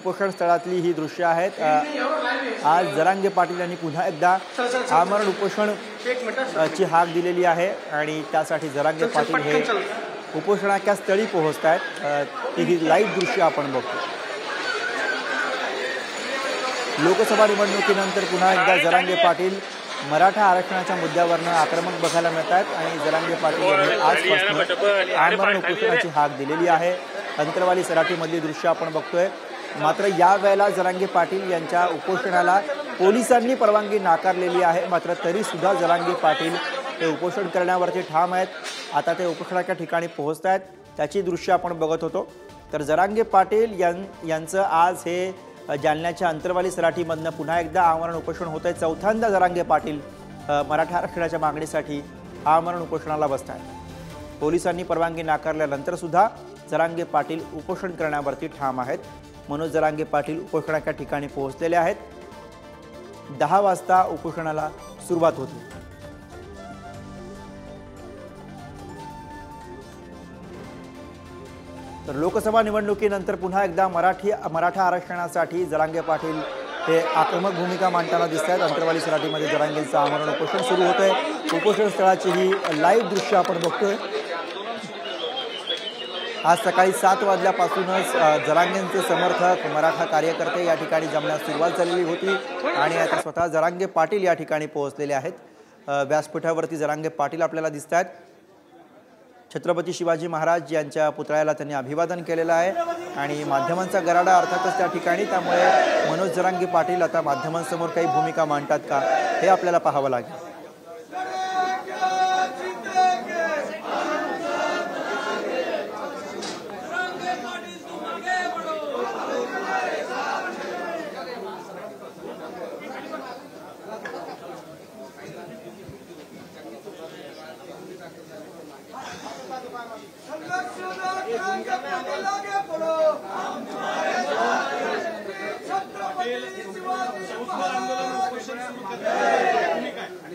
उपोषण स्थळातली ही दृश्य आहेत। आज जरांगे पाटील यांनी पुन्हा एकदा आमरण उपोषण ची हाक दिलेली आहे आणि त्यासाठी जरांगे पाटील हे उपोषणाच्या स्थळी पोहोचत आहेत। ही लाईव्ह दृश्य आपण बघतो। लोकसभा निवडणुकीनंतर पुन्हा एकदा जरांगे पाटील मराठा आरक्षणाच्या मुद्द्यावरनं आक्रमक बघायला मिळत आहेत आणि जरांगे पाटील यांनी आजपासून आमरण उपोषणाची हाक दिलेली आहे। अंतरवाली सराटीमधली दृश्य आपण बघतोय। मात्र या वेळेला जरांगे पाटील यांच्या उपोषणाला पोलिसांनी परवानगी नाकारलेली आहे। मात्र तरी सुद्धा जरांगे पाटील हे उपोषण करण्यावरती ठाम आहेत। आता ते उपोषणाच्या ठिकाणी पोहोचत आहेत, त्याची दृश्य आपण बघत होतो। तर जरांगे पाटील यांचं आज हे जालन्याच्या अंतरवाली सराटीमधनं पुन्हा एकदा आमरण उपोषण होत आहे। चौथ्यांदा जरांगे पाटील मराठा आरक्षणाच्या मागणीसाठी आमरण उपोषणाला बसत आहेत। पोलिसांनी परवानगी नाकारल्यानंतर सुद्धा जरांगे पाटील उपोषण करण्यावरती ठाम आहेत। मनोज जरांगे पाटील उपोषणाच्या ठिकाणी पोहोचलेले आहेत। 10 वाजता उपोषणाला सुरुवात होती। तर लोकसभा निवडणुकीनंतर पुन्हा एकदा मराठा आरक्षणासाठी जरांगे पाटील हे आक्रमक भूमिका मांडताना दिसत आहेत। अंतरवाली सराटीमध्ये जरांगेंचं आमरण उपोषण सुरू होत आहे। उपोषण स्थळाची ही लाईव्ह दृश्य आपण बघतोय। आज सकाळी 7 वाजल्यापासूनच जरांगेंचे समर्थक मराठा कार्यकर्ते या ठिकाणी जमण्यास सुरुवात झालेली होती आणि आता स्वतः जरांगे पाटील या ठिकाणी पोहोचलेले आहेत। व्यासपीठावरती जरांगे पाटील आपल्याला दिसत आहेत। छत्रपती शिवाजी महाराज यांच्या पुतळ्याला त्यांनी अभिवादन केलेलं आहे आणि माध्यमांचा गराडा अर्थातच त्या ठिकाणी, त्यामुळे मनोज जरांगे पाटील आता माध्यमांसमोर काही भूमिका मांडतात का हे आपल्याला पाहावं लागेल।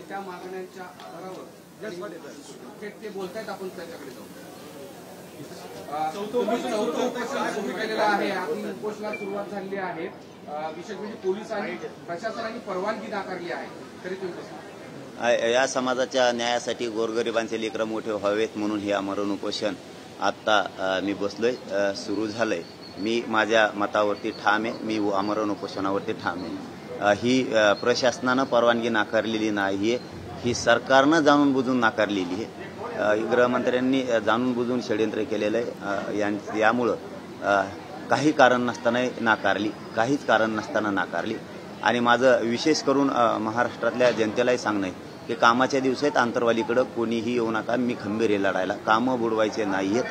त्या मागण्यांच्या आधारावर ते बोलतायत, आपण त्याच्याकडे जाऊ। चौथं उपोषण सुरू केलेलं आहे। आपली उपोषणाला सुरुवात झालेली आहे। विशेष म्हणजे पोलिसांनी प्रशासनाने परवानगी नाकारली आहे, तरी तुम्ही या समाजाच्या न्यायासाठी गोरगरिबांचे लेकरं मोठे व्हावेत म्हणून हे आमरण उपोषण आता मी बसलोय, सुरू झालंय। मी माझ्या मतावरती ठाम आहे। मी आमरण उपोषणावरती ठाम आहे। ही प्रशासनानं परवानगी नाकारलेली नाहीये, ही सरकारनं जाणून बुजून नाकारलेली आहे। गृहमंत्र्यांनी जाणून बुजून षडयंत्र केलेलं आहे। यामुळं काही कारण नसताना नाकारली, काहीच कारण नसताना नाकारली। आणि माझं विशेष करून महाराष्ट्रातल्या जनतेलाही सांगणं आहे की कामाच्या दिवसात आंतरवालीकडं कोणीही येऊ नका। मी खंबीर आहे लढायला। कामं बुडवायचे नाहीयेत।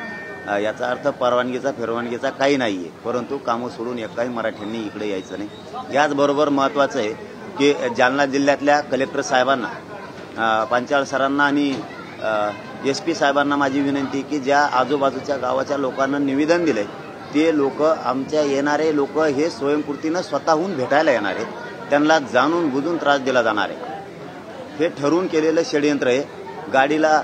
याचा अर्थ परवानगीचा काही नाहीये, परंतु कामं सोडून एकाही मराठ्यांनी इकडे यायचं नाही। याचबरोबर महत्त्वाचं आहे की जालना जिल्ह्यातल्या कलेक्टर साहेबांना, पंचाळ सरांना आणि SP साहेबांना माझी विनंती की ज्या आजूबाजूच्या गावाच्या लोकांना निवेदन दिलंय ते लोक, आमच्या येणारे लोक हे स्वयंपूर्तीनं स्वतःहून भेटायला येणार आहेत। त्यांना जाणून बुजून त्रास दिला जाणार आहे। हे ठरवून केलेलं षडयंत्र आहे। गाडीला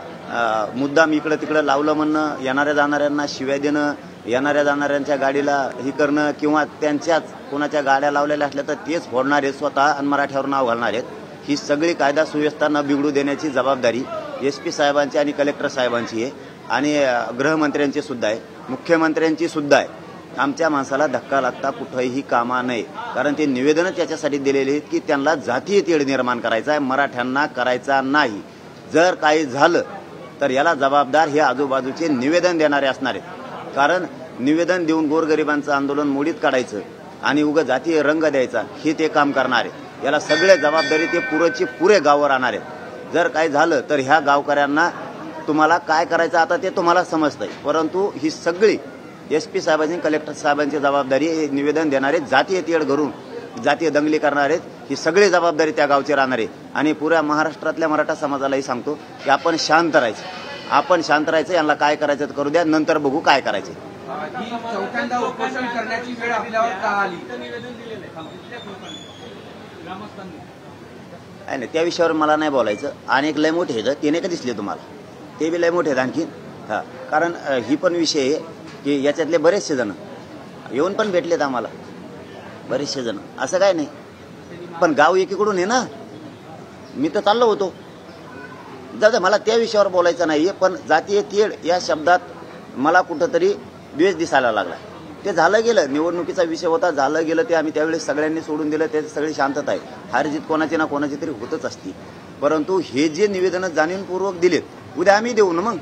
मुद्दाम इकडं तिकडं लावलं म्हणणं, येणाऱ्या जाणाऱ्यांना शिव्या देणं, येणाऱ्या जाणाऱ्यांच्या गाडीला हे करणं किंवा त्यांच्याच कोणाच्या गाड्या लावलेल्या असल्या तर तेच फोडणार आहेत स्वतः आणि मराठ्यावर नाव घालणार आहेत। ही सगळी कायदा सुव्यवस्था न बिघडू देण्याची जबाबदारी SP साहेबांची आणि कलेक्टर साहेबांची आहे आणि गृहमंत्र्यांची सुद्धा आहे, मुख्यमंत्र्यांची सुद्धा आहे। आमच्या माणसाला धक्का लागता कुठेही कामा नये, कारण ते निवेदनच याच्यासाठी दिलेले आहेत की त्यांना जातीय तेढ निर्माण करायचा आहे, मराठ्यांना करायचा नाही। जर काही झालं तर याला जबाबदार हे आजूबाजूचे निवेदन देणारे असणार आहेत। कारण निवेदन देऊन गोरगरिबांचं आंदोलन मोडीत काढायचं आणि उगा जातीय रंग द्यायचा हे ते काम करणार आहे। याला सगळे जबाबदारी ते पुरे गावावर आणणार आहेत। जर काही झालं तर ह्या गावकऱ्यांना तुम्हाला काय करायचं आता ते तुम्हाला समजतंय, परंतु ही सगळी SP साहेबांची, कलेक्टर साहेबांची जबाबदारी निवेदन देणारे जातीय तेढ करून जातीय दंगली करणार आहेत। ही सगळी जबाबदारी त्या गावची राहणार आहे आणि पुऱ्या महाराष्ट्रातल्या मराठा समाजालाही सांगतो की आपण शांत राहायचं। यांना काय करायचं करू द्या, नंतर बघू काय करायचं। चौथ्यांदा उपोषण करण्याची वेळ आपल्यावर का आली? नाही, त्या विषयावर मला नाही बोलायचं। अनेक लय मोठे आहेत, ते नाही का दिसले तुम्हाला? ते बी लय मोठे आहेत आणखी। कारण ही पण विषय आहे की याच्यातले बरेचसे जण येऊन पण भेटलेत आम्हाला। बरेचसे जण, असं काय नाही. पण गाव एकीकडून आहे ना. मी तर चाललो होतो, जाऊ मला त्या विषयावर बोलायचं नाहीये. पण जातीय तेढ या शब्दात मला कुठंतरी द्वेष दिसायला लागला. ते झालं गेलं, निवडणुकीचा विषय होता, झालं गेलं. ते आम्ही त्यावेळेस सगळ्यांनी सोडून दिलं. ते सगळी शांतता आहे. हारजीत कोणाची ना कोणाची तरी होतच असती. परंतु हे जे निवेदनं जाणीवपूर्वक दिलेत, उद्या आम्ही देऊ ना. मग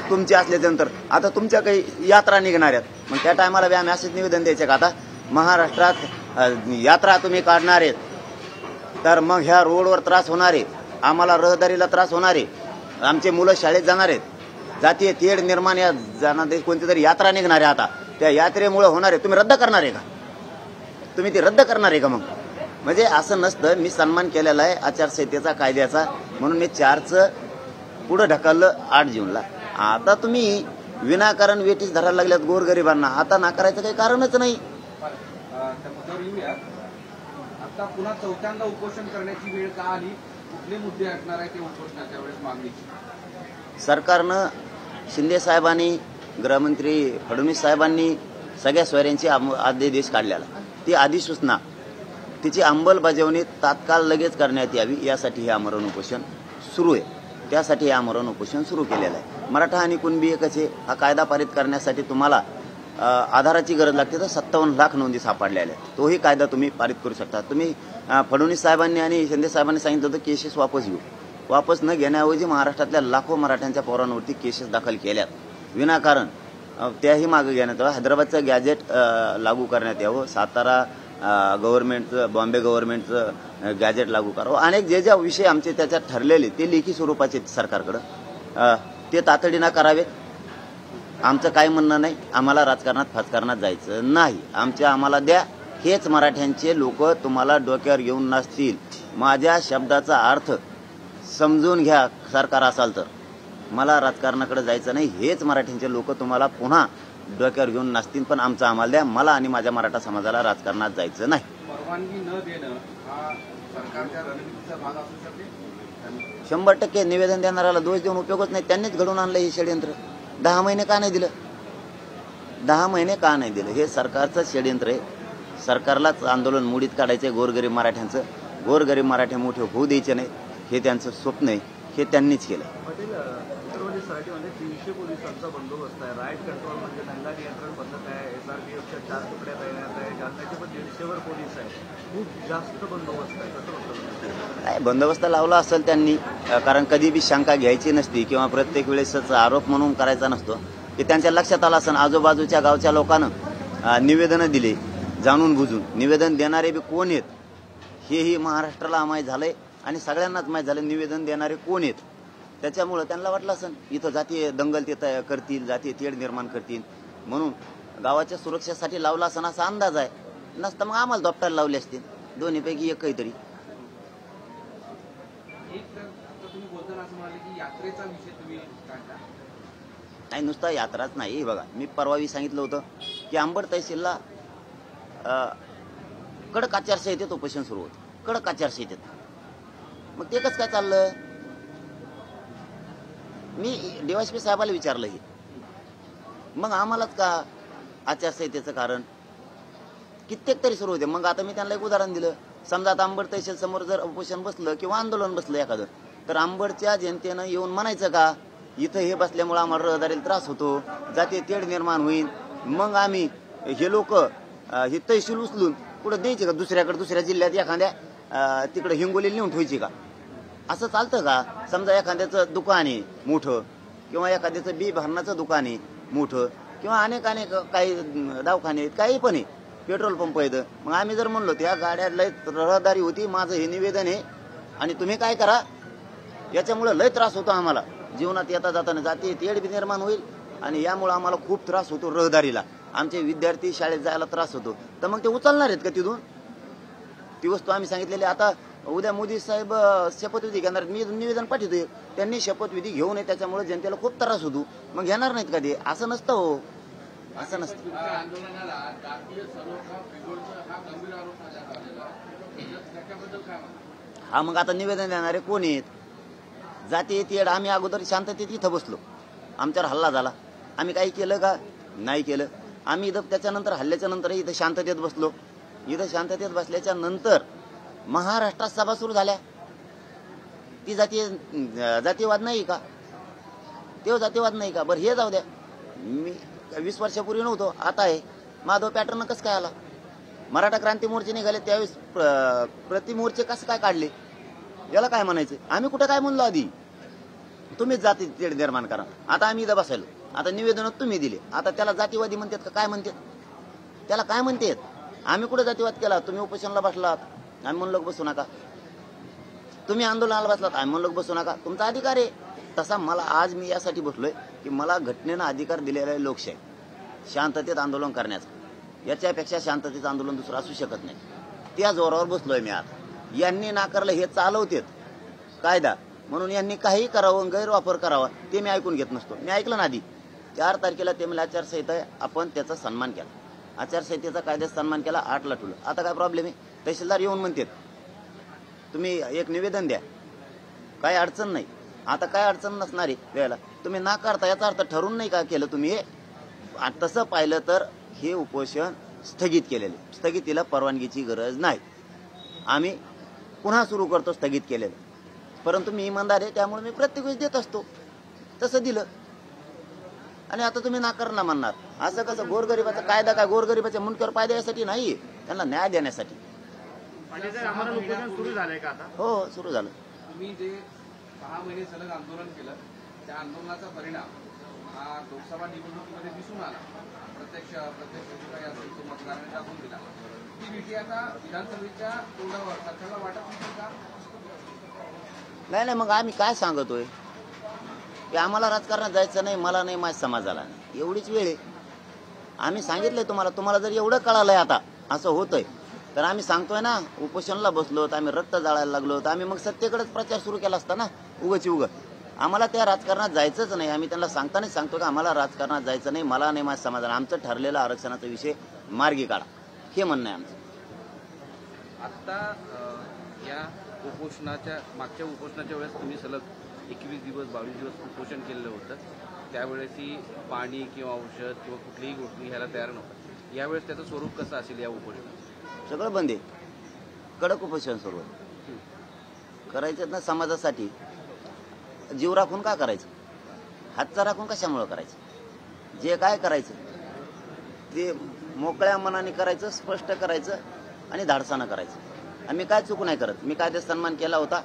तुमचे असल्यानंतर आता तुमच्या काही यात्रा निघणार आहेत, मग त्या टायमाला बी आम्ही असेच निवेदन द्यायचे का? आता महाराष्ट्रात यात्रा तुम्ही काढणार आहेत, तर मग ह्या रोडवर त्रास होणार आहे, आम्हाला रहदारीला त्रास होणार आहे, आमचे मुलं शाळेत जाणार आहेत, जातीय तेढ निर्माण या जाणार, कोणती तरी यात्रा निघणार आहे, आता त्या यात्रेमुळे होणार आहे. तुम्ही रद्द करणार आहे का? तुम्ही ती रद्द करणार आहे का? मग म्हणजे असं नसतं. मी सन्मान केलेला आहे आचारसंहितेचा, कायद्याचा, म्हणून मी 4चं पुढे ढकललं 8 जूनला. आता तुम्ही विनाकारण वेटीस धरायला लागल्यात गोरगरिबांना. आता नाकारायचं काही कारणच नाही. त्या मुद्द्यावर येऊया. आता पुन्हा चौथ्यांदा उपोषण करण्याची वेळ का आली? कुठले मुद्दे असणार आहे ते उपोषणाच्या वेळेस मागणीची? सरकारनं, शिंदे साहेबांनी, गृहमंत्री फडणवीस साहेबांनी सगळ्या सोयऱ्यांची आदेश काढलेला. ती अधिसूचना, तिची अंमलबजावणी तात्काळ लगेच करण्यात यावी, यासाठी हे आमरण उपोषण सुरू आहे. त्यासाठी हे आमरण उपोषण सुरू केलेलं आहे. मराठा आणि कुणबी एकच आहे. हा कायदा पारित करण्यासाठी तुम्हाला आधाराची गरज लागते, तर 57 लाख नोंदी सापडलेल्या आहेत. तोही कायदा तुम्ही पारित करू शकता. तुम्ही फडणवीस साहेबांनी आणि शिंदे साहेबांनी सांगितलं होतं केसेस वापस घेऊ. वापस न घेण्याऐवजी महाराष्ट्रातल्या लाखो मराठ्यांच्या पोरांवरती केसेस दाखल केल्यात विनाकारण. त्याही मागे घेण्यात यावं. हैदराबादचं गॅजेट लागू करण्यात यावं. सातारा गव्हर्नमेंटचं, बॉम्बे गव्हर्नमेंटचं गॅजेट लागू करावं. अनेक जे विषय आमचे त्याच्यात ठरलेले ते लेखी स्वरूपाचे सरकारकडं, ते तातडीनं करावेत. आमचं काय म्हणणं नाही, आम्हाला राजकारणात फाजकारणात जायचं नाही. आम्हाला द्या. हेच मराठ्यांचे लोक तुम्हाला डोक्यावर घेऊन नसतील. माझ्या शब्दाचा अर्थ समजून घ्या. सरकार असाल तर मला राजकारणाकडे जायचं नाही. हेच मराठ्यांचे लोक तुम्हाला पुन्हा डोक्यावर घेऊन नसतील. पण आमचं आम्हाला द्या. मला आणि माझ्या मराठा समाजाला राजकारणात जायचं नाही. परवानगी न देणं हा सरकारच्या रणनीतीचा भाग असू शकते. 100% निवेदन देणाऱ्याला दोष देऊन उपयोगच नाही. त्यांनीच घडून आणलं हे षडयंत्र. 10 महिने का नाही दिलं? 10 महिने का नाही दिलं? हे सरकारचं षडयंत्र आहे. सरकारलाच आंदोलन मोडीत काढायचंय गोरगरीब मराठ्यांचं. गोरगरीब मराठे मोठे होऊ द्यायचे नाही, हे त्यांचं स्वप्न आहे. हे त्यांनीच केलं. पटेल, उत्तरप्रदेश सराटीमध्ये 300 पोलिसांचा बंदोबस्त आहे. राईट कंट्रोल म्हणजे दंगा नियंत्रण पद्धत आहे. SRPFच्या 4 तुकड्या तैनात आहे. जालन्याचे पण 150वर पोलीस आहे. खूप जास्त बंदोबस्त आहे. कसं होतं? नाही, बंदोबस्त लावला असेल त्यांनी, कारण कधी बी शंका घ्यायची नसती किंवा प्रत्येक वेळेसच आरोप म्हणून करायचा नसतो. की त्यांच्या लक्षात आलं असेल आजूबाजूच्या गावच्या लोकांना निवेदनं दिले जाणून बुजून. निवेदन देणारे बी कोण आहेत हेही महाराष्ट्राला माहीत झालंय आणि सगळ्यांनाच माहीत झालं निवेदन देणारे कोण आहेत. त्याच्यामुळं त्यांना वाटलं असेल इथं जातीय दंगल ते करतील, जातीय तेढ निर्माण करतील, म्हणून गावाच्या सुरक्षेसाठी लावला असं असा अंदाज आहे. नसतं मग आम्हाला दोपटायला लावले असतील. दोन्हीपैकी एक काहीतरी. तुम्ही बोलताना असं म्हणाले की यात्रेचा विषय तुम्ही काढला. नाही, नुसता यात्राच नाही. बघा, मी परवाही सांगितलं होतं की अंबड तहसीलला कडक आचारसंहितेत उपोषण सुरू होतं. कडक आचारसंहितेत. मग ते कसं काय चाललं? मी DYSP साहेबाला विचारलं हे. मग आम्हालाच का आचारसंहितेचं कारण? कित्येक तरी सुरू होते. मग आता मी त्यांना एक उदाहरण दिलं. समजा आता अंबड तहसील समोर जर उपोषण बसलं किंवा आंदोलन बसलं एखादं, तर अंबडच्या जनतेनं येऊन म्हणायचं का इथं हे बसल्यामुळे आम्हाला रहदारीला त्रास होतो, जातीय तेढ निर्माण होईल. मग आम्ही हे लोक हे तहसील उचलून कुठं द्यायचे का? दुसऱ्या जिल्ह्यात एखाद्या तिकडे हिंगोलीला नेऊन ठेवायची का? असं चालतं का? समजा एखाद्याचं दुकान आहे मोठं, किंवा एखाद्याचं बी भरणाचं दुकान आहे मोठं, किंवा अनेक काही दवाखाने आहेत, काही पण आहे, पेट्रोल पंप आहेत. मग आम्ही जर म्हणलो त्या गाड्या लय रहदारी होती, माझं हे निवेदन आहे आणि तुम्ही काय करा, याच्यामुळे लय त्रास होतो आम्हाला, जीवनात येता जाताना जातीय तेढ बी निर्माण होईल आणि यामुळे आम्हाला खूप त्रास होतो रहदारीला, आमचे विद्यार्थी शाळेत जायला त्रास होतो, तर मग ते उचलणार आहेत का तिथून? ती वस्तू आम्ही सांगितलेली. आता उद्या मोदी साहेब शपथविधी घेणार, मी निवेदन पाठवतोय, त्यांनी शपथविधी घेऊ नये, त्याच्यामुळे जनतेला खूप त्रास होतो, मग घेणार नाहीत का ते? असं नसतं हो, असं नसतं. आंदोलनाला जातीय सर्वोच्च हा गंभीर आरोप त्याच्याबद्दल काय? हा, मग आता निवेदन देणारे कोण आहेत? जातीय तेढ. आम्ही अगोदर शांततेत इथं बसलो, आमच्यावर हल्ला झाला, आम्ही काही केलं का? नाही केलं. आम्ही इथं त्याच्यानंतर हल्ल्याच्या नंतर इथं शांततेत बसलो, इथं शांततेत बसल्याच्या नंतर महाराष्ट्रात सभा सुरू झाल्या. ती जातीयवाद नाही का? तो जातीयवाद नाही का? बरं हे जाऊ द्या, मी 20 वर्षापूर्वी नव्हतो, आता आहे. माधव पॅटर्न कसं काय आला? मराठा क्रांती मोर्चे निघाले त्यावेळेस प्रतिमोर्चे कसं काय काढले? याला काय म्हणायचं? आम्ही कुठं काय म्हणलो आधी? तुम्हीच जाती तेढ निर्माण करा. आता आम्ही इथं बसायलो, आता निवेदन तुम्ही दिले, आता त्याला जातीवादी म्हणतात का काय म्हणतात? त्याला काय म्हणतात? आम्ही कुठे जातीवाद केला? तुम्ही उपोषणाला बसलात, आम्ही म्हणलो बसू नका. तुम्ही आंदोलनाला बसलात, आम्ही म्हणलो बसू नका. तुमचा अधिकार आहे. तसा मला आज मी यासाठी बसलोय की मला घटनेनं अधिकार दिलेला आहे लोकशाही, शांततेत आंदोलन करण्याचा. याच्यापेक्षा शांततेचं आंदोलन दुसरं असू शकत नाही. त्या जोरावर बसलोय मी आज. यांनी नाकारलं, हे चालवतेत कायदा म्हणून यांनी काही करावं, गैरवापर करावा ते मी ऐकून घेत नसतो. मी ऐकलं ना आधी 4 तारखेला ते मला आचारसंहिता आहे, आपण त्याचा सन्मान केला, आचारसंहितेचा कायद्याचा सन्मान केला, 8ला ठेवलं. आता काय प्रॉब्लेम आहे? तहसीलदार येऊन म्हणतात तुम्ही एक निवेदन द्या, काही अडचण नाही. आता काय अडचण नसणार आहे द्यायला. तुम्ही नाकारता याचा अर्थ ठरवून नाही का केलं तुम्ही? तसं पाहिलं तर हे उपोषण स्थगित केलेले, स्थगितीला परवानगीची गरज नाही. आम्ही पुन्हा सुरू करतो स्थगित केलेलं, परंतु मी इमानदार आहे त्यामुळे मी प्रत्येक वेळेस देत असतो. तसं दिलं आणि आता तुम्ही नाकार ना म्हणणार. असं कसं? गोरगरिबाचा कायदा काय गोरगरिबाच्या मुंडक्यावर पाय देण्यासाठी नाही, त्यांना न्याय देण्यासाठी. सुरू झालंय का आता? हो, सुरू झालं. तुम्ही जे 6 महिने सलग आंदोलन केलं त्या आंदोलनाचा परिणाम हा लोकसभा निवडणुकीमध्ये दिसून आला. प्रत्यक्ष जो काही असेल तो मतदारांनी दाखवून दिला. ती भीती आता विधानसभेच्या तोंडावर सरकारला वाटत नाही का? नाही, मग आम्ही काय सांगतोय की आम्हाला राजकारणात जायचं नाही, मला नाही, माझ्या समाजाला नाही, एवढीच वेळ आहे. आम्ही सांगितलंय तुम्हाला जर एवढं कळालंय आता असं होतंय तर आम्ही सांगतोय ना. उपोषणाला बसलो तर आम्ही रक्त जाळायला लागलो तर आम्ही मग सत्तेकडेच प्रचार सुरू केला असता ना. उगं आम्हाला त्या राजकारणात जायचंच नाही. आम्ही त्यांना सांगतानाच सांगतो की आम्हाला राजकारणात जायचं नाही, मला नाही, माझ्या समाजाला. आमचं ठरलेलं आरक्षणाचा विषय मार्गी काढा, हे म्हणणं आहे आमचं. आता या मागच्या उपोषणाच्या वेळेस तुम्ही सलग 21 दिवस 22 दिवस उपोषण केलेलं होतं. त्यावेळेसही पाणी किंवा औषध किंवा कुठलीही गोष्टी घ्यायला तयार नव्हतं. यावेळेस त्याचं स्वरूप कसं असेल या उपोषणाचं? सगळं बंद आहे, कडक उपोषण सुरू आहे. करायचं ना समाजासाठी. जीव राखून का करायचं? हातचा राखून कशामुळं करायचं? जे काय करायचं ते मोकळ्या मनाने करायचं, स्पष्ट करायचं आणि धाडसानं करायचं. आम्ही काय चूक नाही करत. मी कायद्याचा सन्मान केला होता,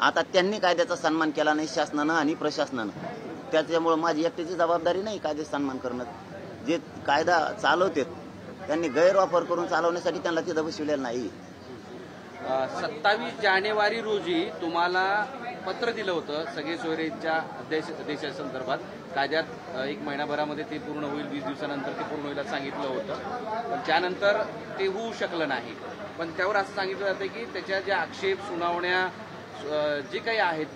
आता त्यांनी कायद्याचा सन्मान केला नाही शासनानं आणि प्रशासनानं. त्याच्यामुळं माझी एकट्याची जबाबदारी नाही कायद्याचा सन्मान करणं. जे कायदा चालवतात त्यांनी गैरवापर करून चालवण्यासाठी त्यांना तिथं बसविलेलं नाही. 27 जानेवारी रोजी तुम्हाला पत्र दिलं होतं सगळे सोयरेंच्या देशासंदर्भात. कायद्यात 1 महिनाभरामध्ये ते पूर्ण होईल, 20 दिवसानंतर ते पूर्ण होईल सांगितलं होतं. पण त्यानंतर ते होऊ शकलं नाही. पण त्यावर असं सांगितलं जातं की त्याच्या ज्या आक्षेप सुनावण्या जे काही आहेत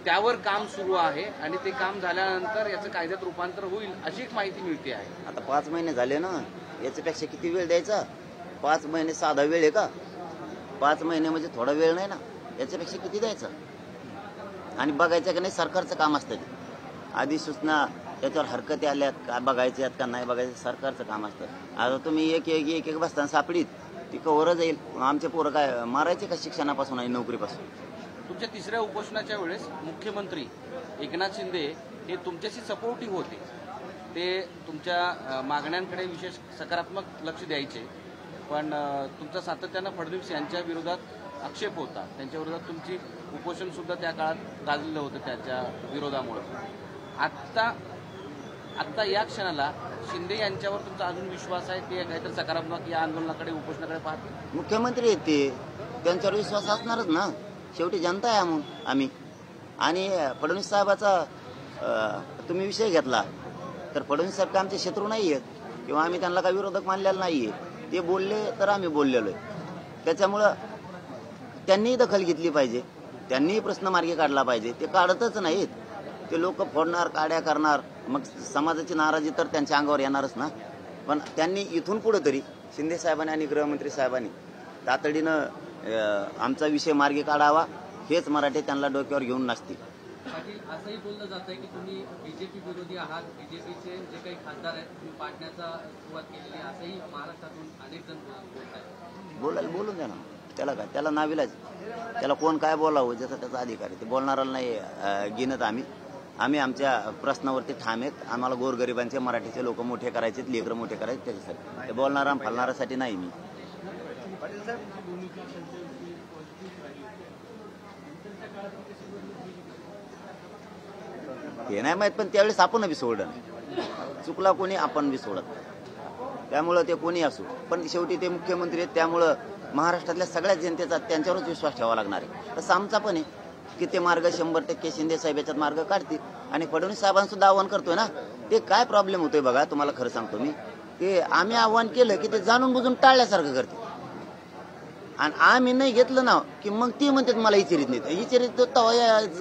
त्यावर काम सुरू आहे आणि ते काम झाल्यानंतर याचं कायद्यात रूपांतर होईल अशी एक माहिती मिळते आहे. आता 5 महिने झाले ना, याच्यापेक्षा किती वेळ द्यायचा? 5 महिने साधा वेळ आहे का? 5 महिने म्हणजे थोडा वेळ नाही ना, याच्यापेक्षा किती द्यायचं? आणि बघायचं का नाही सरकारचं काम असतं ते. आधी सूचना त्याच्यावर हरकती आल्यात का बघायचे आहेत का नाही बघायचं, सरकारचं काम असतं. आता तुम्ही एक बसताना सापडीत ती कवरच जाईल. आमचे पोरं काय मारायचे का शिक्षणापासून आणि नोकरीपासून? तुमच्या 3ऱ्या उपोषणाच्या वेळेस मुख्यमंत्री एकनाथ शिंदे हे तुमच्याशी सपोर्टिव्ह होते. ते तुमच्या मागण्यांकडे विशेष सकारात्मक लक्ष द्यायचे. पण तुमचा सातत्यानं फडणवीस यांच्या विरोधात आक्षेप होता. त्यांच्या विरोधात तुमची उपोषण सुद्धा त्या काळात गाजलेलं होतं त्याच्या विरोधामुळे. आत्ता या क्षणाला शिंदे यांच्यावर तुमचा अजून विश्वास आहे? ते काहीतरी सकारात्मक या आंदोलनाकडे उपोषणाकडे पाहते? मुख्यमंत्री आहेत ते, त्यांच्यावर विश्वास असणारच ना. शेवटी जनता आहे आम्ही. आणि फडणवीस साहेबाचा तुम्ही विषय घेतला तर फडणवीस साहेब का आमचे शत्रू नाही आहेत किंवा आम्ही त्यांना काही विरोधक मानलेला नाहीये. ते बोलले तर आम्ही बोललेलो आहे. त्याच्यामुळं त्यांनीही दखल घेतली पाहिजे, त्यांनीही प्रश्न मार्गी काढला पाहिजे. ते काढतच नाहीत. ते लोक फोडणार, काड्या करणार, मग समाजाची नाराजी तर त्यांच्या अंगावर येणारच ना. पण त्यांनी इथून पुढे तरी शिंदे साहेबांनी आणि गृहमंत्री साहेबांनी तातडीनं आमचा विषय मार्गी काढावा, हेच मराठी त्यांना डोक्यावर घेऊन नसतील. पाटील असंही बोललं जात आहे की तुम्ही बीजेपी विरोधी आहात, बीजेपीचे जे काही खासदार आहेत तुम्ही पाडण्याचा सुरुवात केलेली आहे, असंही महाराष्ट्रातून अनेक जण बोलत आहेत. बोलून द्या ना, त्याला काय, त्याला नाविलाज, त्याला कोण काय बोलावं ज्याचा त्याचा अधिकार आहे. ते बोलणाऱ्याला नाही गिनत आम्ही आमच्या प्रश्नावरती ठाम आहेत. आम्हाला गोरगरिबांचे मराठीचे लोक मोठे करायचे, लेकरं मोठे करायचे, त्याच्यासाठी. ते बोलणारा फालणाऱ्यासाठी नाही मी. ते नाही माहित, पण त्यावेळेस आपण बी सोडलं नाही. चुकला कोणी, आपण बी सोडत नाही. त्यामुळं ते कोणी असो, पण शेवटी ते मुख्यमंत्री आहेत. त्यामुळं महाराष्ट्रातल्या सगळ्या जनतेचा त्यांच्यावरच विश्वास ठेवावा लागणार आहे. तसं आमचा पण आहे की ते मार्ग 100% शिंदे साहेब याच्यात मार्ग काढतील. आणि फडणवीस साहेबांना सुद्धा आव्हान करतोय ना. ते काय प्रॉब्लेम होतोय बघा, तुम्हाला खरं सांगतो मी, की आम्ही आव्हान केलं की ते जाणून बुजून टाळल्यासारखं करते. आणि आम्ही नाही घेतलं ना की मग ती म्हणतात मला विचारित नाही. विचारित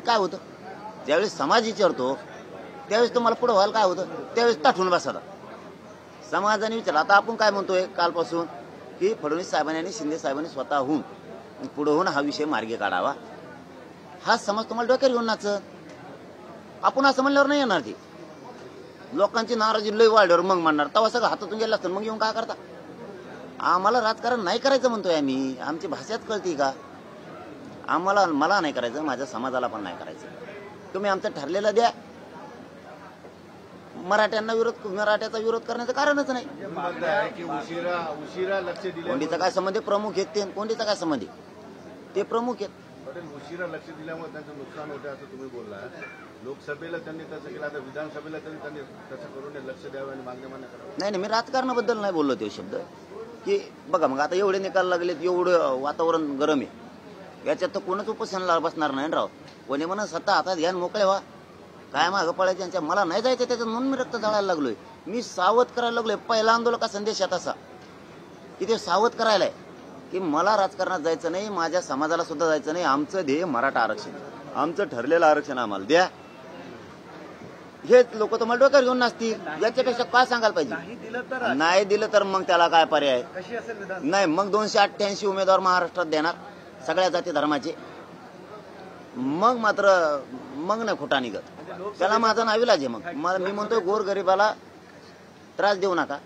काय होतं, ज्यावेळेस समाज विचारतो त्यावेळेस तुम्हाला पुढं व्हायला काय होतं, त्यावेळेस ताठून बसतात समाजाने विचार. आता आपण काय म्हणतोय कालपासून की फडणवीस साहेबांनी आणि शिंदे साहेबांनी स्वतःहून पुढे होऊन हा विषय मार्गी काढावा. हा समाज तुम्हाला डोक्यावर घेऊन नाचत. आपण असं म्हणल्यावर नाही येणार. ती लोकांची नाराजी लय वाढल्यावर मग म्हणणार, तेव्हा सगळं हातातून गेलं असतं मग येऊन काय करता. आम्हाला राजकारण नाही करायचं म्हणतोय आम्ही. आमची भाषाच कळती का मला नाही करायचं, माझ्या समाजाला पण नाही करायचं. तुम्ही आमचं ठरलेलं द्या. मराठ्याचा विरोध करण्याचं कारणच नाही. उशिरा लक्ष दिलं, कोंडीचा काय संबंध आहे, प्रमुख आहेत ते. कोंडीचा काय संबंध आहे, ते प्रमुख आहेत. उशिरा लक्ष दिल्यामुळे त्यांचं नुकसान होतं असं तुम्ही बोलला. लोकसभेला त्यांनी तसं केलं, आता विधानसभेला त्यांनी तसं करून लक्ष द्यावं आणि मागण्या मान्य करावं. नाही, मी राजकारणाबद्दल नाही बोललो ते शब्द. की बघा मग आता एवढे निकाल लागलेत, एवढं वातावरण गरम आहे, याच्यात तर कोणच उपोषणाला बसणार नाही राव. कोणी म्हणा सत्ता हातात घ्या मोकळे व्हा, काय मागं पळायचं यांच्या. मला नाही जायचं त्याच्यात म्हणून मी रक्त जाळायला लागलोय. मी सावध करायला लागलोय. पहिला आंदोलका संदेश आहे तसा की ते सावध करायलाय की मला राजकारणात जायचं नाही, माझ्या समाजाला सुद्धा जायचं नाही. आमचं ध्येय मराठा आरक्षण, आमचं ठरलेलं आरक्षण आम्हाला द्या. हेच लोक तुम्हाला डोक्यावर घेऊन नसतील. याच्यापेक्षा काय सांगायला पाहिजे. नाही दिलं तर मग त्याला काय पर्याय नाही. मग 288 उमेदवार महाराष्ट्रात देणार सगळ्या जाती धर्माचे. मग मात्र मग नाही खोटा निघत. त्याला माझा नाविलाज आहे. मग मी म्हणतोय गोरगरिबाला त्रास देऊ नका.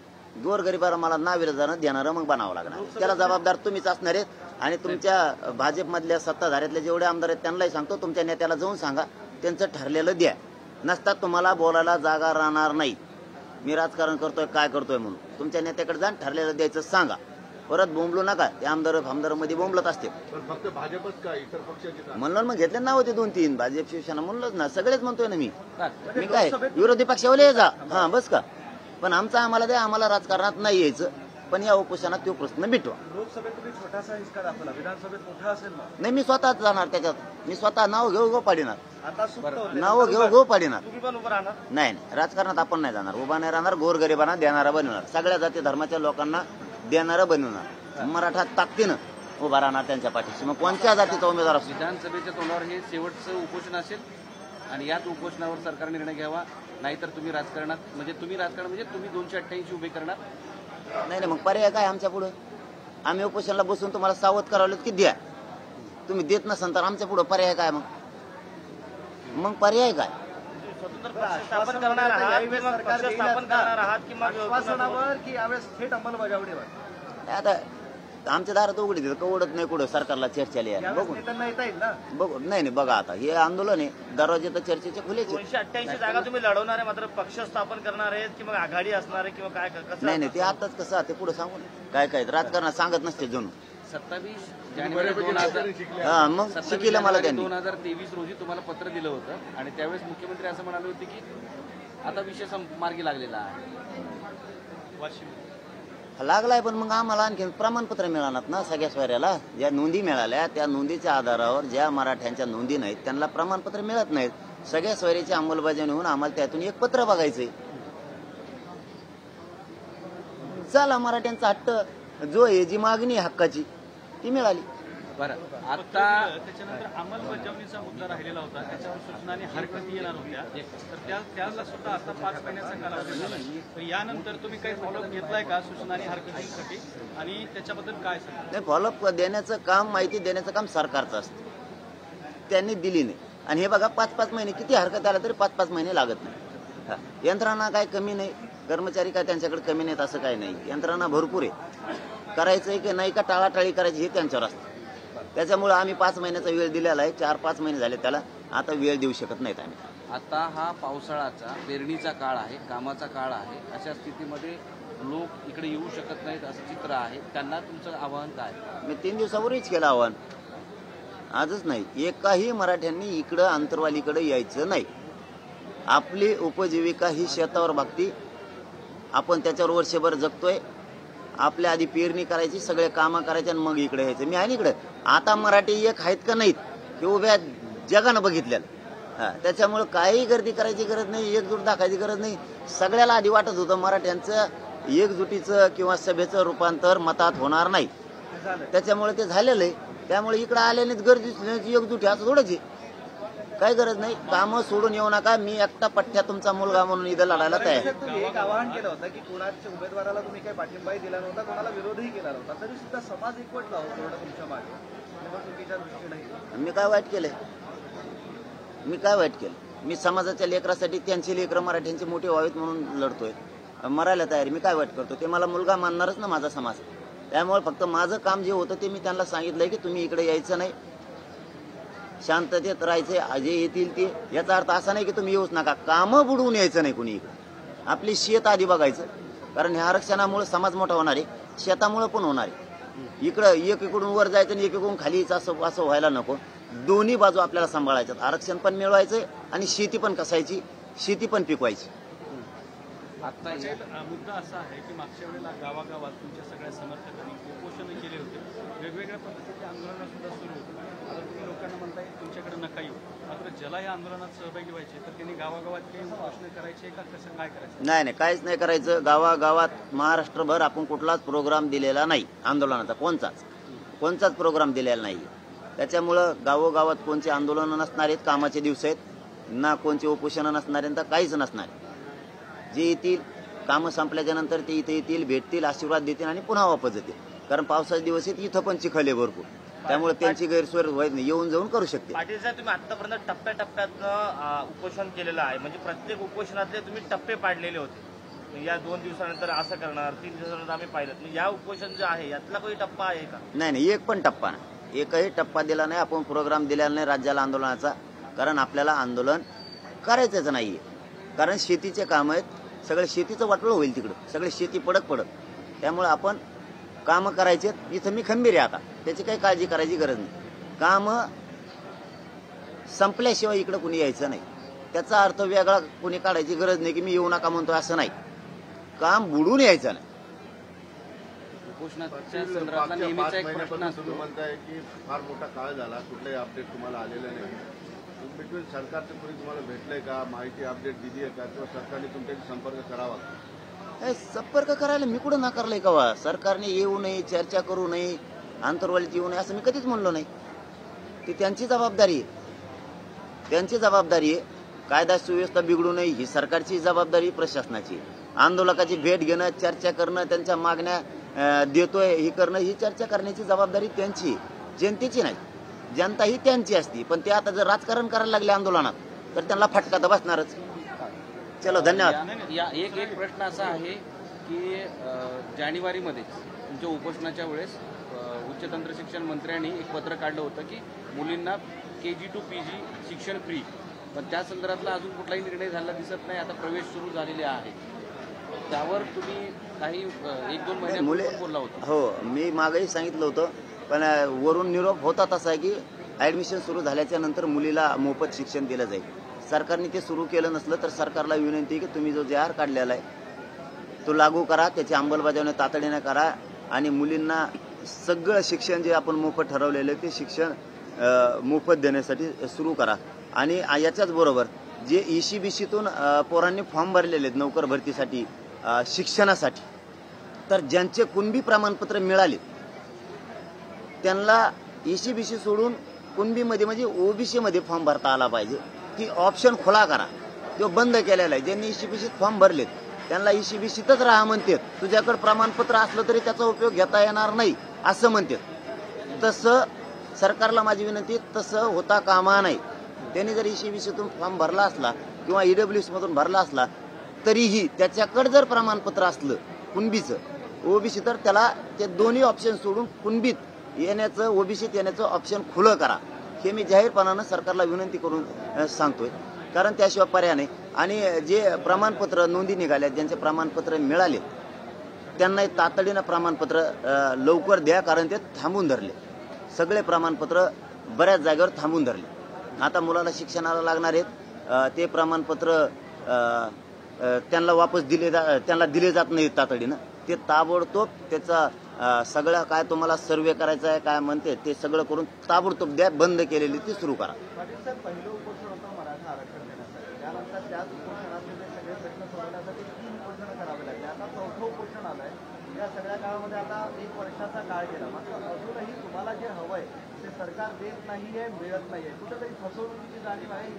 गोरगरिबाला मला नाविलाजानं देणारं मग बनावं लागणार. त्याला जबाबदार तुम्हीच असणार आहेत. आणि तुमच्या भाजपमधल्या सत्ताधाऱ्यातले जेवढे आमदार आहेत त्यांनाही सांगतो, तुमच्या नेत्याला जाऊन सांगा त्यांचं ठरलेलं द्या. नसतात तुम्हाला बोलायला जागा राहणार नाही. मी राजकारण करतोय काय करतोय म्हणून तुमच्या नेत्याकडे जाऊन ठरलेलं द्यायचं सांगा. परत बोंबलू नका. ते आमदार मध्ये बोंबलत असते. फक्त भाजपच का इतर पक्षाचे म्हणलं मग घेतले नाव होते 2-3 भाजप शिवसेना म्हणलंच ना. सगळेच म्हणतोय ना मी काय विरोधी पक्षावले जा हा बस का. पण आम्हाला द्या. आम्हाला राजकारणात नाही यायचं. पण या उपोषणात तो प्रश्न मिटवा. लोकसभेत तुम्ही छोटासा हिस्सा दाखवला, विधानसभेत मोठा असेल ना. नाही, मी स्वतःच जाणार त्याच्यात. मी स्वतः नाव घेऊ पाडीणार. आता नाव घेऊ पाडीणार. तुम्ही पण उभं राहणार नाही, राजकारणात आपण नाही जाणार. उभा नाही राहणार. गोरगरिबांना देणारा बनवणार. सगळ्या जाती धर्माच्या लोकांना देणारा बनवणार. मराठा ताकदीनं उभा राहणार त्यांच्या पाठीशी. मग कोणत्या जातीचा उमेदवार असतो. विधानसभेच्या तोंडावर हे शेवटचं उपोषण असेल आणि याच उपोषणावर सरकार निर्णय घ्यावा. नाहीतर तुम्ही राजकारणात म्हणजे तुम्ही 288 उभे करणार. नाही, मग पर्याय काय आमच्या पुढं. आम्ही उपोषणाला बसून तुम्हाला सावध करावलं की द्या. तुम्ही देत नसाल तर आमच्या पुढं पर्याय काय. मग पर्याय काय. स्थापन करणार आहात की मग की यावेळेस थेट अंमलबजावणीवर. आता आमच्या दारात उघडी देत कवडत नाही कुठं सरकारला चर्चेला यायला. बघू येता येईल ना. बघू. नाही बघा आता हे आंदोलन आहे. दरवाजे तर चर्चेचे खुलेच. 288 जागा तुम्ही लढवणार आहे, मात्र पक्ष स्थापन करणार आहेत की मग आघाडी असणार आहे किंवा काय कसं. नाही ते आताच कसं ते पुढे सांगू काय राजकारणात सांगत नसते जणू. 27 जानेवारी 2000 हा मग शिकलं मला त्यांनी. 2023 रोजी तुम्हाला पत्र दिलं होतं आणि त्यावेळेस मुख्यमंत्री असं म्हणाले होते की आता विषय मार्गी लागलेला आहे. लागलाय. पण मग आम्हाला आणखी प्रमाणपत्र मिळणार ना सगळ्या सोयऱ्याला. ज्या नोंदी मिळाल्या त्या नोंदीच्या आधारावर ज्या मराठ्यांच्या नोंदी नाहीत त्यांना प्रमाणपत्र मिळत नाहीत. सगळ्या सोयऱ्याची अंमलबजावणी होऊन आम्हाला त्यातून एक पत्र बघायचंय. चला मराठ्यांचा हट्ट जो आहे, जी मागणी हक्काची ती मिळाली. बरं आता त्याच्यानंतर अंमलबजावणीचा मुद्दा राहिलेला होता. त्याच्यावर सूचना आणि हरकती येणार होत्या. तर त्याला सुद्धा आता 5 महिन्याचा कालावधी झाला. तर यानंतर तुम्ही काही फॉलोअप घेतलाय का सूचना आणि हरकतीसाठी आणि त्याच्याबद्दल काय सांगा. नाही, फॉलोअप देण्याचं काम, माहिती देण्याचं काम सरकारचं असतं. त्यांनी दिली नाही. आणि हे बघा 5-5 महिने किती हरकत आला तरी 5-5 महिने लागत नाही. हा. यंत्रणा काय कमी नाही, कर्मचारी काय त्यांच्याकडे कमी नाहीत असं काही नाही. यंत्रणा भरपूर आहे. करायचंय की नाही का टाळाटाळी करायची हे त्यांच्यावर असतं. त्याच्यामुळे आम्ही 5 महिन्याचा वेळ दिलेला आहे. 4-5 महिने झाले त्याला, आता वेळ देऊ शकत नाहीत आम्ही. आता हा पावसाळ्याचा पेरणीचा काळ आहे, कामाचा काळ आहे. अशा स्थितीमध्ये लोक इकडे येऊ शकत नाहीत असं चित्र आहे. त्यांना तुमचं आवाहन काय? मी 3 दिवसापूर्वीच केलं आव्हान, आजच नाही. एकाही मराठ्यांनी इकडं आंतरवालीकडे यायचं नाही. आपली उपजीविका ही शेतावर भागती, आपण त्याच्यावर वर्षभर जगतोय. आपल्या आधी पेरणी करायची, सगळे कामं करायचे आणि मग इकडे यायचं. मी आहे ना इकडे. आता मराठी एक आहेत का नाहीत हे उभ्या जगानं बघितलेलं. त्याच्यामुळे काही गर्दी करायची गरज नाही, एकजूट दाखवायची गरज नाही. सगळ्याला आधी वाटत होतं मराठ्यांचं एकजुटीचं किंवा सभेचं रूपांतर मतात होणार नाही, त्याच्यामुळे ते झालेलं आहे. त्यामुळे इकडे आल्यानेच गर्दी एकजुटी असं थोडंच आहे, काही गरज नाही. कामं सोडून येऊ नका. मी एकटा पठ्ठ्या तुमचा मुलगा म्हणून इथं लढायला तयार. तुम्ही एक आवाहन केलं होतं की कोणाच्या उमेदवाराला तुम्ही काही पाठिंबाही दिला नव्हता, कोणाला विरोधही केला नव्हता, तरी सुद्धा समाज एकवटला होता तुमच्या मागे निवडणुकीच्या दृष्टीने. मी काय वाईट केलं? मी समाजाच्या लेकरासाठी, त्यांचे लेकरं मराठ्यांचे मोठे व्हावेत म्हणून लढतोय, मरायला तयारी. मी काय वाईट करतो? ते मला मुलगा मानणारच ना माझा समाज. त्यामुळे फक्त माझं काम जे होतं ते मी त्यांना सांगितलंय की तुम्ही इकडे यायचं नाही, शांततेत राहायचे. जे येतील ते. याचा अर्थ असा नाही की तुम्ही येऊच नका, कामं बुडवून यायचं नाही कुणी इकडे. आपली शेत आधी बघायचं, कारण ह्या आरक्षणामुळे समाज मोठा होणार आहे, शेतामुळे पण होणार आहे. इकडं एकीकडून वर जायचं आणि एकीकडून खाली असं व्हायला नको. दोन्ही बाजू आपल्याला सांभाळायच्यात. आरक्षण पण मिळवायचंय आणि शेती पण कसायची, शेती पण पिकवायची. आता मुद्दा असा आहे की मागच्या वेळेला गावागावात तुमच्या सगळ्या समर्थकांनी उपोषण केले होते, वेगवेगळ्या पद्धतीचे आंदोलनं सुद्धा सुरू होती. आता तुम्ही लोकांना म्हणताय तुमच्याकडे नका येऊ, मात्र ज्याला या आंदोलनात सहभागी व्हायचे तर त्यांनी गावागावात काही उपोषण करायचे का, कसं काय करायचं? नाही, काहीच नाही करायचं. गावागावात महाराष्ट्रभर आपण कुठलाच प्रोग्राम दिलेला नाही आंदोलनाचा, कोणताच प्रोग्राम दिलेला नाही. त्याच्यामुळं गावोगावात कोणते आंदोलनं नसणार आहेत, कामाचे दिवस आहेत ना, कोणते उपोषणं नसणार आहेत, काहीच नसणार. जे येतील कामं संपल्याच्या नंतर ते इथे येतील, भेटतील, आशीर्वाद देतील आणि पुन्हा वापस जातील. कारण पावसाचे दिवस आहेत, इथं पण चिखल आहे भरपूर, त्यामुळे त्यांची गैरसोय येऊन जाऊन करू शकते. पाटील साहेब, तुम्ही आतापर्यंत टप्प्याटप्प्यातनं उपोषण केलेलं आहे, म्हणजे प्रत्येक उपोषणातले तुम्ही टप्पे पाडलेले होते. या 2 दिवसानंतर असं करणार, 3 दिवसानंतर आम्ही पाहिलं. या उपोषण जे आहे यातला काही टप्पा आहे का? नाही, एक पण टप्पा नाही, एकही टप्पा दिला नाही. आपण प्रोग्राम दिलेला नाही राज्याला आंदोलनाचा, कारण आपल्याला आंदोलन करायचंच नाहीये. कारण शेतीचे काम आहेत, सगळं शेतीचं वाटोळं होईल तिकडं, सगळे शेती पडत. त्यामुळे आपण कामं करायचे. इथं मी खंबीर आहे आता, त्याची काही काळजी करायची गरज नाही. कामं संपल्याशिवाय इकडं कुणी यायचं नाही. त्याचा अर्थ वेगळा कुणी काढायची गरज नाही की मी येऊ नका म्हणतो, असं नाही. काम बुडून यायचं नाही. उपोषणाच्या संदर्भातला नेहमीचा एक प्रश्न असतो. तुम्ही म्हणताय की फार मोठा काळ झाला, कुठलाही अपडेट तुम्हाला आलेलं नाही. बिटवीन सरकारचं कोणी तुम्हाला भेटलंय का, माहिती अपडेट दिली आहे का, किंवा सरकारने तुमच्याशी संपर्क करावा? संपर्क करायला मी कुठं नाकारलंय का? सरकारने येऊ नये, चर्चा करू नये, आंतरवालीत येऊ नये असं मी कधीच म्हणलो नाही. ती त्यांची जबाबदारी आहे. कायदा सुव्यवस्था बिघडू नये ही सरकारची जबाबदारी, प्रशासनाची. आंदोलकाची भेट घेणं, चर्चा करणं, त्यांच्या मागण्या देतोय ही करणं, ही चर्चा करण्याची जबाबदारी त्यांची, जनतेची नाही. जनता ही त्यांची असती, पण ते आता जर राजकारण करायला लागले आंदोलनात तर त्यांना फटका तर बसणारच. चलो, धन्यवाद. एक प्रश्न असा आहे की जानेवारीमध्ये तुमच्या उपोषणाच्या वेळेस उच्च तंत्र शिक्षण मंत्र्यांनी एक पत्र काढलं होतं की मुलींना KG to PG शिक्षण फ्री, पण त्या संदर्भातला अजून कुठलाही निर्णय झाला दिसत नाही. आता प्रवेश सुरू झालेले आहे, त्यावर तुम्ही काही 1-2 महिन्यापूर्वी बोलला होता. हो, मी मागेही सांगितलं होतं, पण वरून निरोप होता तसा आहे की ऍडमिशन सुरू झाल्याच्या नंतर मुलीला मोफत शिक्षण दिलं जाईल. सरकारने ते सुरू केलं नसलं तर सरकारला विनंती आहे की तुम्ही जो JR काढलेला आहे तो लागू करा, त्याची अंमलबजावणी तातडीने करा आणि मुलींना सगळं शिक्षण जे आपण मोफत ठरवलेलं ते शिक्षण मोफत देण्यासाठी सुरू करा. आणि याच्याच बरोबर जे ECBCतून पोरांनी फॉर्म भरलेले आहेत नोकर भरतीसाठी, शिक्षणासाठी, तर ज्यांचे कुणबी प्रमाणपत्र मिळाले त्यांना ECBC सोडून कुणबीमध्ये म्हणजे OBC मध्ये फॉर्म भरता आला पाहिजे. ती ऑप्शन खुला करा, तो बंद केलेला आहे. ज्यांनी ECBCत फॉर्म भरलेत त्यांना ECBCतच राहा म्हणतात. तुझ्याकडे प्रमाणपत्र असलं तरी त्याचा उपयोग घेता येणार नाही असं म्हणतात. तसं सरकारला माझी विनंती, तसं होता कामा नाही. त्यांनी जर ECBCतून फॉर्म भरला असला किंवा EWS मधून भरला असला तरीही त्याच्याकडे जर प्रमाणपत्र असलं कुणबीचं ओबीसी तर त्याला ते दोन्ही ऑप्शन सोडून कुणबीत येण्याचं ओबीसीत येण्याचं ऑप्शन खुलं करा हे मी जाहीरपणानं सरकारला विनंती करून सांगतोय. कारण त्याशिवाय पर्याय नाही. आणि जे प्रमाणपत्र नोंदी निघाल्या ज्यांचे प्रमाणपत्र मिळाले त्यांना तातडीनं प्रमाणपत्र लवकर द्या कारण ते थांबून धरले. सगळे प्रमाणपत्र बऱ्याच जागेवर थांबून धरले. आता मुलाला शिक्षणाला लागणार आहेत ते प्रमाणपत्र त्यांना वापस त्यांना दिले जात नाहीत तातडीनं. ते ताबडतोब त्याचा सगळं काय तुम्हाला सर्वे करायचा आहे काय म्हणते ते सगळं करून ताबडतोब द्या. बंद केलेली ती सुरू करा. पाटील साहेब, पहिलं उपोषण होतं मराठा आरक्षण देण्यासाठी. त्यानंतर त्याच उपोषणातले जे सगळे प्रश्न सोडवण्यासाठी 3 उपोषणं करावे लागले. आता 4थं उपोषण आलंय. या सगळ्या काळामध्ये आता 1 वर्षाचा काळ गेला. मात्र अजूनही तुम्हाला जे हवंय ते सरकार देत नाहीये, मिळत नाहीये. कुठेतरी फसवणुकीची जाणीव आहे.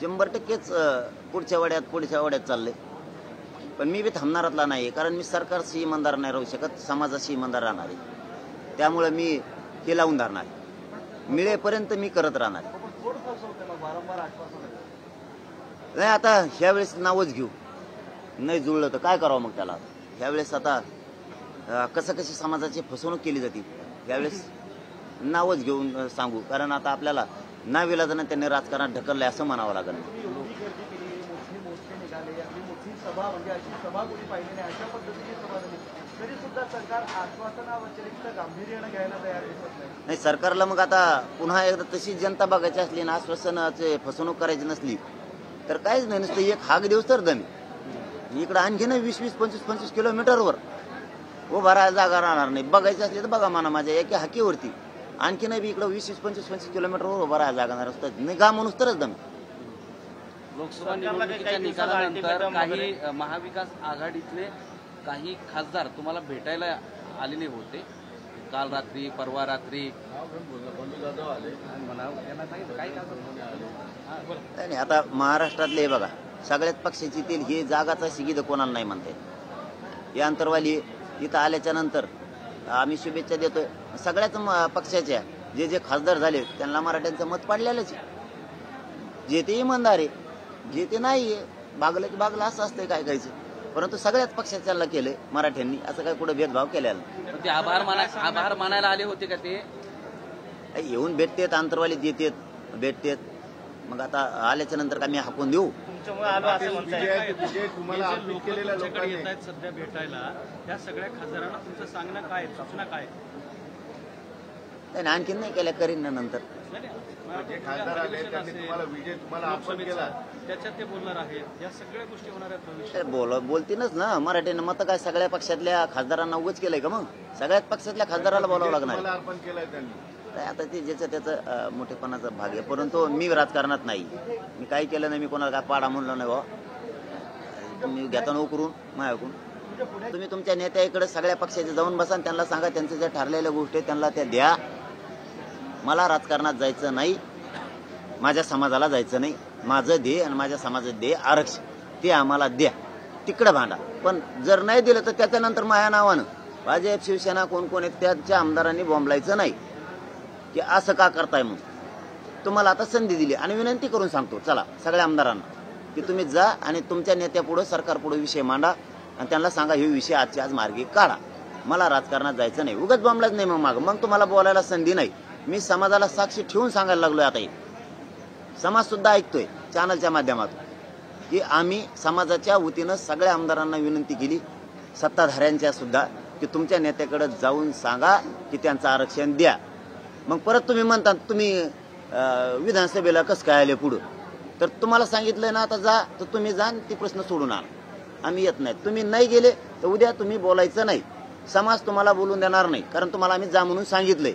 100%च पुढच्या वड्यात चाललंय. पण मी बी थांबणारातला नाही कारण मी सरकारशी इमानदार नाही राहू शकत, समाजाशी इमानदार राहणार आहे. त्यामुळे मी हे लावून धरणार. मिळेपर्यंत मी करत राहणार. वारंवार आश्वासन नाही आता ह्यावेळेस नावच घेऊ. नाही जुळलं तर काय करावं मग त्याला. ह्यावेळेस आता कशी समाजाची फसवणूक केली जाते ह्यावेळेस नावच घेऊन सांगू. कारण आता आपल्याला नाविलाजानं त्यांनी राजकारणात ढकललंय असं म्हणावं लागेल. सभा म्हणजे अशी सभा कोणी पाहिली नाही. अशा पद्धतीची सभा झाली तरी सुद्धा सरकार आश्वासनाव्यतिरिक्त गांभीर्यानं घ्यायला तयार दिसत नाही. सरकारला मग आता पुन्हा एकदा तशी जनता बघायची असली ना आश्वासनाचे फसवणूक करायची नसली तर काहीच नाही. नुसतं एक हाक दिवस तर दमी. इकडं आणखीन 20-20, 25-25 किलोमीटरवर उभा राहायला जागा राहणार नाही. बघायची असली तर बघा म्हणा माझ्या एका हाकीवरती. आणखीन बी इकडं 20-20, 25-25 किलोमीटरवर उभा राहायला जागा असतं निघा म्हणून तरच दमी. लोकसभा निवडणुकीच्या निकालानंतर काही महाविकास आघाडीतले काही खासदार तुम्हाला भेटायला आलेले होते काल रात्री परवा रात्री. नाही आता महाराष्ट्रातले बघा सगळ्याच पक्षाची तेल ही जागाचा शिगीद कोणाला नाही म्हणते. या अंतरवाली इथं आल्याच्या नंतर आम्ही शुभेच्छा देतोय सगळ्याच पक्षाच्या जे खासदार झाले त्यांना मराठ्यांचं मत पडलेलंच आहे. जे ते इमानदार आहे जे ते नाहीये भागलं की भागलं असं असतंय काय कायचं. परंतु सगळ्याच पक्षाच्याला केलंय मराठ्यांनी असं काय कुठं भेदभाव केलेला नाही. ते आभार मानायला आले होते का ते येऊन भेटतेत आंतरवालीत येतेत भेटतेत. मग आता आल्याच्या नंतर का मी हाकून देऊ. तुम्हाला येत आहेत सध्या भेटायला या सगळ्या खासदारांना तुमचं सांगणं काय सूचना काय नाही आणखीन नाही केल्या करीन ना नंतर. खासदार आले त्यांनी तुम्हाला आपण केला त्याच्यात ते बोलणार आहेत या सगळ्या गोष्टी होणार आहेत भविष्यात. बोलतीनच ना मराठ्यानं मत काय सगळ्या पक्षातल्या खासदारांना उगाच केलंय का. मग सगळ्याच पक्षातल्या खासदाराला बोलावं लागणार. अर्पण केलंय त्यांनी. आता ते ज्याचं त्याचं मोठेपणाचा भाग आहे. परंतु मी राजकारणात नाही. मी काही केलं नाही. मी कोणाला काय पाडा म्हणलं नाही बा. मी घेता नको करून माझ्याकडून. तुम्ही तुमच्या नेत्याकडे सगळ्या पक्षाचे जाऊन बसा आणि त्यांना सांगा त्यांच्या ज्या ठरलेल्या गोष्टी त्यांना त्या द्या. मला राजकारणात जायचं नाही. माझ्या समाजाला जायचं नाही. माझं दे आणि माझ्या समाजात दे आरक्षण ते आम्हाला द्या. तिकडं भांडा. पण जर नाही दिलं तर त्याच्यानंतर माझ्या नावानं भाजप शिवसेना कोण कोण आहेत त्याच्या आमदारांनी बोंबलायचं नाही की असं का करताय. मग तुम्हाला आता संधी दिली आणि विनंती करून सांगतो चला सगळ्या आमदारांना की तुम्ही जा आणि तुमच्या नेत्यापुढं सरकारपुढं विषय मांडा आणि त्यांना सांगा हे विषय आजच्या आज मार्गी काढा. मला राजकारणात जायचं नाही. उगाच बोंबलाच नाही मग तुम्हाला बोलायला संधी नाही. मी समाजाला साक्षी ठेवून सांगायला लागलोय. आता समाज सुद्धा ऐकतोय चॅनलच्या माध्यमातून की आम्ही समाजाच्या वतीनं सगळ्या आमदारांना विनंती केली सत्ताधाऱ्यांच्या सुद्धा की तुमच्या नेत्याकडे जाऊन सांगा की त्यांचं आरक्षण द्या. मग परत तुम्ही म्हणता तुम्ही विधानसभेला कसं काय आले पुढं तर तुम्हाला सांगितलंय ना आता जा तर तुम्ही जा ते प्रश्न सोडून आणा. आम्ही येत नाही. तुम्ही नाही गेले तर उद्या तुम्ही बोलायचं नाही. समाज तुम्हाला बोलून देणार नाही कारण तुम्हाला आम्ही जा म्हणून सांगितलंय.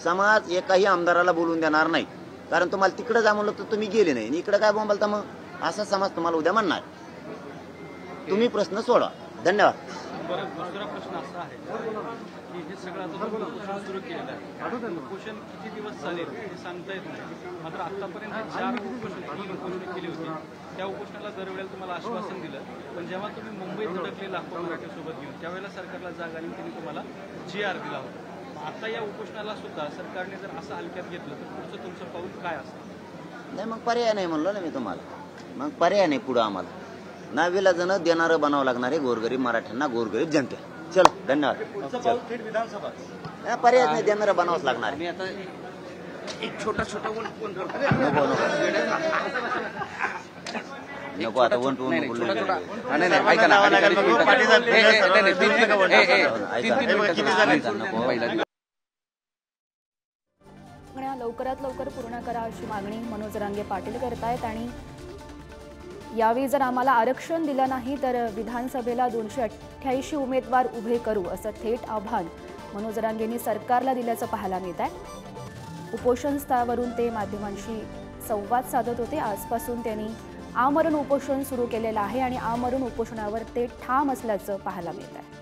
समाज एकाही आमदाराला बोलून देणार नाही कारण तुम्हाला तिकडे जा म्हणलं तर तुम्ही गेले नाही. इकडे काय बोंबलता मग असा समाज तुम्हाला उद्या म्हणणार. तुम्ही प्रश्न सोडवा. धन्यवाद. बरं दुसरा प्रश्न असा आहे की हे सगळं आता उपोषण सुरू केलेलं आहे. उपोषण किती दिवस चालेल हे सांगता येत नाही. मात्र आतापर्यंत 4 उपोषण केली होती. त्या उपोषणाला दरवेळेला तुम्हाला आश्वासन दिलं पण जेव्हा तुम्ही मुंबईत धडकले लाखो मराठ्यासोबत घेऊन त्यावेळेला सरकारला जाग आली त्यांनी तुम्हाला GR दिला होता. आता या उपोषणाला सुद्धा सरकारने जर असं हलक्यात घेतलं तर पुढचं तुमचं पाऊल काय असतं. नाही मग पर्याय नाही म्हणलो ना मी तुम्हाला, मग पर्याय नाही पुढं आम्हाला, ना विलाजनं देणारं बनावं लागणार आहे गोरगरीब मराठ्यांना, गोरगरीब जनते. चलो धन्यवाद. पर्याय नाही, देणारं बनावंच लागणार आहे. मी आता एक छोटा नको आता वन टू वन लवकरात लवकर पूर्ण करा अशी मागणी मनोज जरांगे पाटील करतायत. आणि यावेळी जर आम्हाला आरक्षण दिलं नाही तर विधानसभेला 288 उमेदवार उभे करू असं थेट आव्हान मनोज जरांगेंनी सरकारला दिल्याचं पाहायला मिळत आहे. उपोषण स्थळावरून ते माध्यमांशी संवाद साधत होते. आजपासून त्यांनी आमरण उपोषण सुरू केलेलं आहे आणि आमरण उपोषणावर ते ठाम असल्याचं पाहायला मिळत आहे.